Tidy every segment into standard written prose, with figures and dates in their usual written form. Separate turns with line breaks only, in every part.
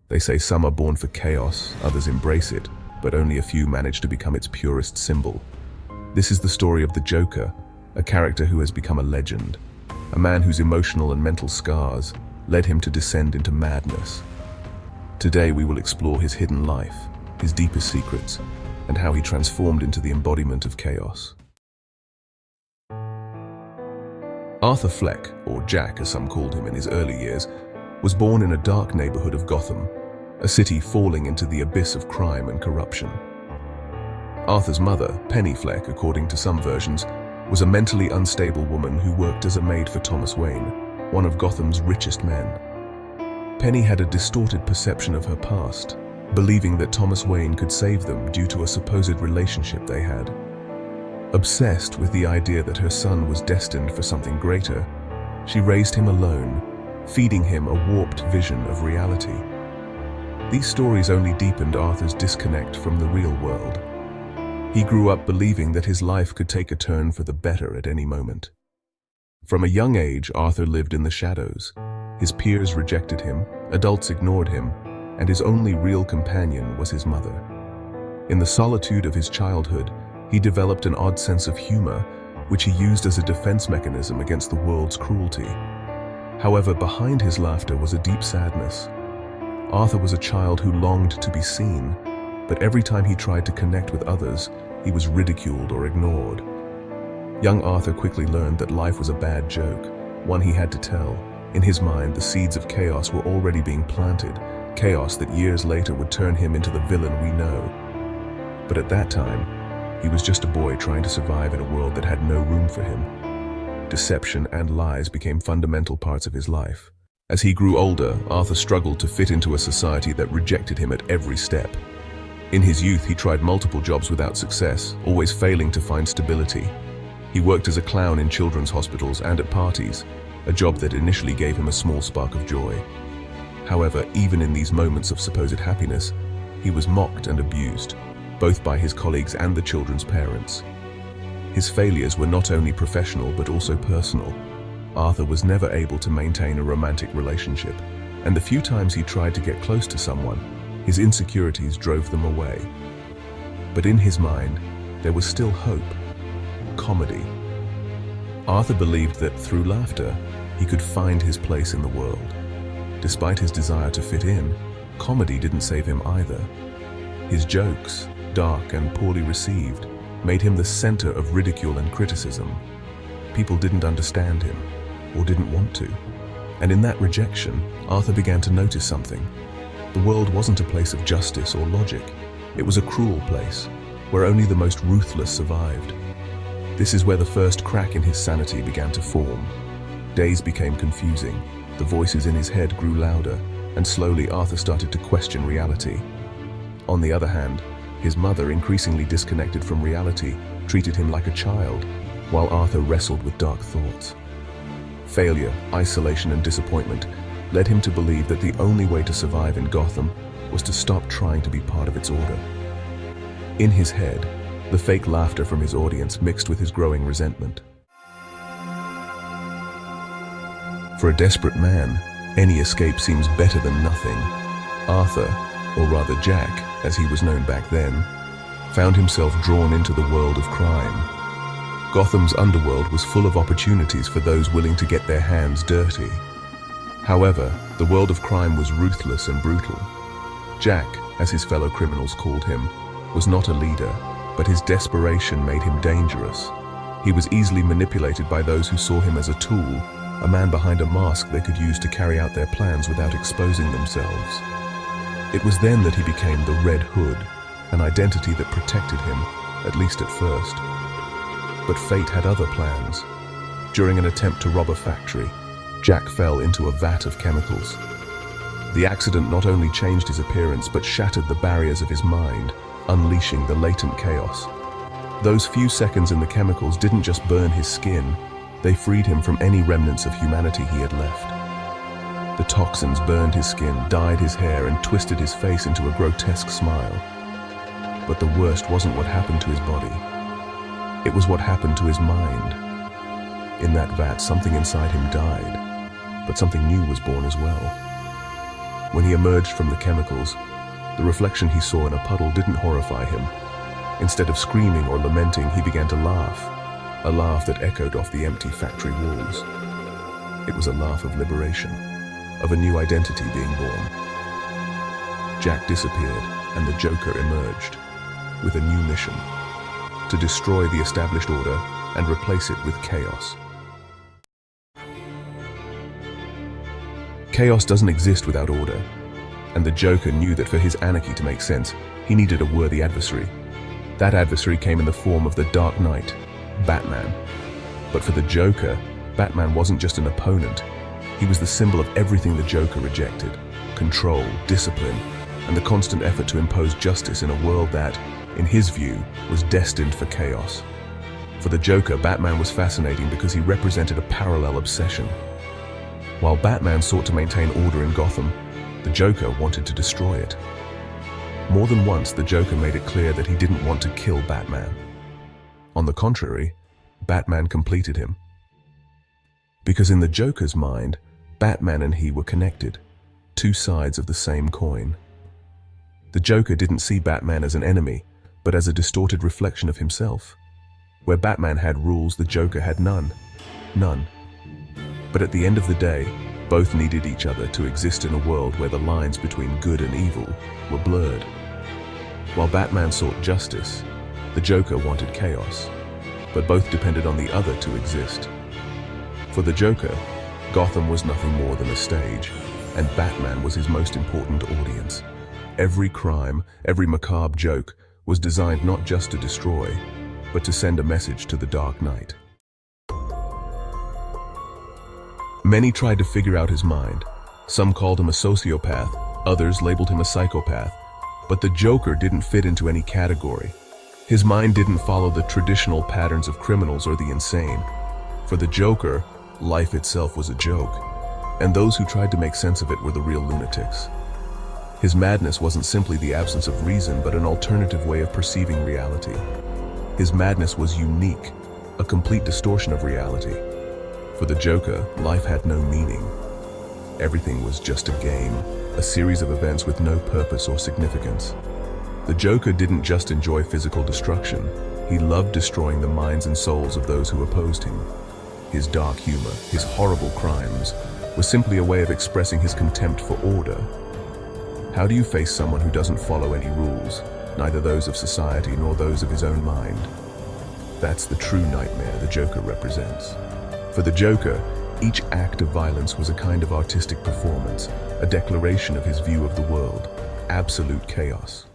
They say some are born for chaos, others embrace it, but only a few manage to become its purest symbol. This is the story of the Joker, a character who has become a legend, a man whose emotional and mental scars led him to descend into madness. Today we will explore his hidden life, his deepest secrets, and how he transformed into the embodiment of chaos. Arthur Fleck, or Jack as some called him in his early years, was born in a dark neighborhood of Gotham, a city falling into the abyss of crime and corruption. Arthur's mother, Penny Fleck, according to some versions, was a mentally unstable woman who worked as a maid for Thomas Wayne, one of Gotham's richest men. Penny had a distorted perception of her past, believing that Thomas Wayne could save them due to a supposed relationship they had. Obsessed with the idea that her son was destined for something greater, she raised him alone, feeding him a warped vision of reality. These stories only deepened Arthur's disconnect from the real world. He grew up believing that his life could take a turn for the better at any moment. From a young age, Arthur lived in the shadows. His peers rejected him, adults ignored him, and his only real companion was his mother. In the solitude of his childhood, he developed an odd sense of humor, which he used as a defense mechanism against the world's cruelty. However, behind his laughter was a deep sadness. Arthur was a child who longed to be seen, but every time he tried to connect with others, he was ridiculed or ignored. Young Arthur quickly learned that life was a bad joke, one he had to tell. In his mind, the seeds of chaos were already being planted, chaos that years later would turn him into the villain we know. But at that time, he was just a boy trying to survive in a world that had no room for him. Deception and lies became fundamental parts of his life. As he grew older, Arthur struggled to fit into a society that rejected him at every step. In his youth, he tried multiple jobs without success, always failing to find stability. He worked as a clown in children's hospitals and at parties, a job that initially gave him a small spark of joy. However, even in these moments of supposed happiness, he was mocked and abused, both by his colleagues and the children's parents. His failures were not only professional but also personal. Arthur was never able to maintain a romantic relationship, and the few times he tried to get close to someone, his insecurities drove them away. But in his mind, there was still hope. Comedy. Arthur believed that through laughter, he could find his place in the world. Despite his desire to fit in, comedy didn't save him either. His jokes, dark and poorly received, made him the center of ridicule and criticism. People didn't understand him, or didn't want to. And in that rejection, Arthur began to notice something. The world wasn't a place of justice or logic. It was a cruel place, where only the most ruthless survived. This is where the first crack in his sanity began to form. Days became confusing, the voices in his head grew louder, and slowly Arthur started to question reality. On the other hand, his mother, increasingly disconnected from reality, treated him like a child, while Arthur wrestled with dark thoughts. Failure, isolation, and disappointment led him to believe that the only way to survive in Gotham was to stop trying to be part of its order. In his head, the fake laughter from his audience mixed with his growing resentment. For a desperate man, any escape seems better than nothing. Arthur, or rather Jack, as he was known back then, found himself drawn into the world of crime. Gotham's underworld was full of opportunities for those willing to get their hands dirty. However, the world of crime was ruthless and brutal. Jack, as his fellow criminals called him, was not a leader, but his desperation made him dangerous. He was easily manipulated by those who saw him as a tool, a man behind a mask they could use to carry out their plans without exposing themselves. It was then that he became the Red Hood, an identity that protected him, at least at first. But fate had other plans. During an attempt to rob a factory, Jack fell into a vat of chemicals. The accident not only changed his appearance but shattered the barriers of his mind, unleashing the latent chaos. Those few seconds in the chemicals didn't just burn his skin, they freed him from any remnants of humanity he had left. The toxins burned his skin, dyed his hair, and twisted his face into a grotesque smile. But the worst wasn't what happened to his body. It was what happened to his mind. In that vat, something inside him died, but something new was born as well. When he emerged from the chemicals, the reflection he saw in a puddle didn't horrify him. Instead of screaming or lamenting, he began to laugh, a laugh that echoed off the empty factory walls. It was a laugh of liberation, of a new identity being born. Jack disappeared, and the Joker emerged, with a new mission: to destroy the established order and replace it with chaos. Chaos doesn't exist without order, and the Joker knew that for his anarchy to make sense, he needed a worthy adversary. That adversary came in the form of the Dark Knight, Batman. But for the Joker, Batman wasn't just an opponent. He was the symbol of everything the Joker rejected: control, discipline, and the constant effort to impose justice in a world that, in his view, was destined for chaos. For the Joker, Batman was fascinating because he represented a parallel obsession. While Batman sought to maintain order in Gotham, the Joker wanted to destroy it. More than once, the Joker made it clear that he didn't want to kill Batman. On the contrary, Batman completed him. Because in the Joker's mind, Batman and he were connected, two sides of the same coin. The Joker didn't see Batman as an enemy, but as a distorted reflection of himself. Where Batman had rules, the Joker had none. None. But at the end of the day, both needed each other to exist in a world where the lines between good and evil were blurred. While Batman sought justice, the Joker wanted chaos, but both depended on the other to exist. For the Joker, Gotham was nothing more than a stage, and Batman was his most important audience. Every crime, every macabre joke was designed not just to destroy, but to send a message to the Dark Knight. Many tried to figure out his mind. Some called him a sociopath, others labeled him a psychopath. But the Joker didn't fit into any category. His mind didn't follow the traditional patterns of criminals or the insane. For the Joker, life itself was a joke, and those who tried to make sense of it were the real lunatics. His madness wasn't simply the absence of reason, but an alternative way of perceiving reality. His madness was unique, a complete distortion of reality. For the Joker, life had no meaning. Everything was just a game, a series of events with no purpose or significance. The Joker didn't just enjoy physical destruction, he loved destroying the minds and souls of those who opposed him. His dark humor, his horrible crimes, was simply a way of expressing his contempt for order. How do you face someone who doesn't follow any rules, neither those of society nor those of his own mind? That's the true nightmare the Joker represents. For the Joker, each act of violence was a kind of artistic performance, a declaration of his view of the world, absolute chaos.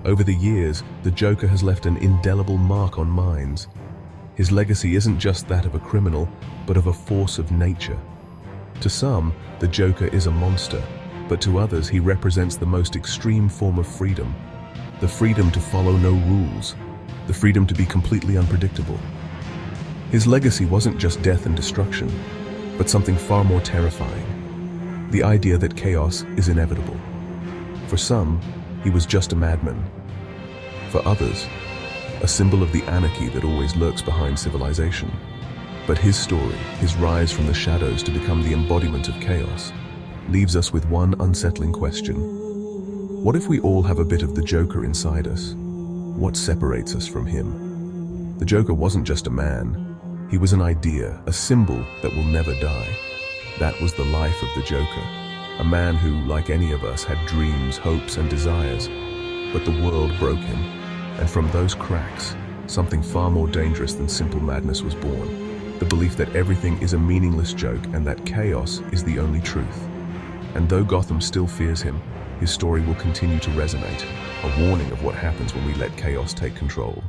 Over the years, the Joker has left an indelible mark on minds. His legacy isn't just that of a criminal, but of a force of nature. To some, the Joker is a monster, but to others he represents the most extreme form of freedom. The freedom to follow no rules, the freedom to be completely unpredictable. His legacy wasn't just death and destruction, but something far more terrifying: the idea that chaos is inevitable. For some, he was just a madman. For others, a symbol of the anarchy that always lurks behind civilization. But his story, his rise from the shadows to become the embodiment of chaos, leaves us with one unsettling question. What if we all have a bit of the Joker inside us? What separates us from him? The Joker wasn't just a man. He was an idea, a symbol that will never die. That was the life of the Joker. A man who, like any of us, had dreams, hopes, and desires. But the world broke him, and from those cracks, something far more dangerous than simple madness was born. The belief that everything is a meaningless joke and that chaos is the only truth. And though Gotham still fears him, his story will continue to resonate, a warning of what happens when we let chaos take control.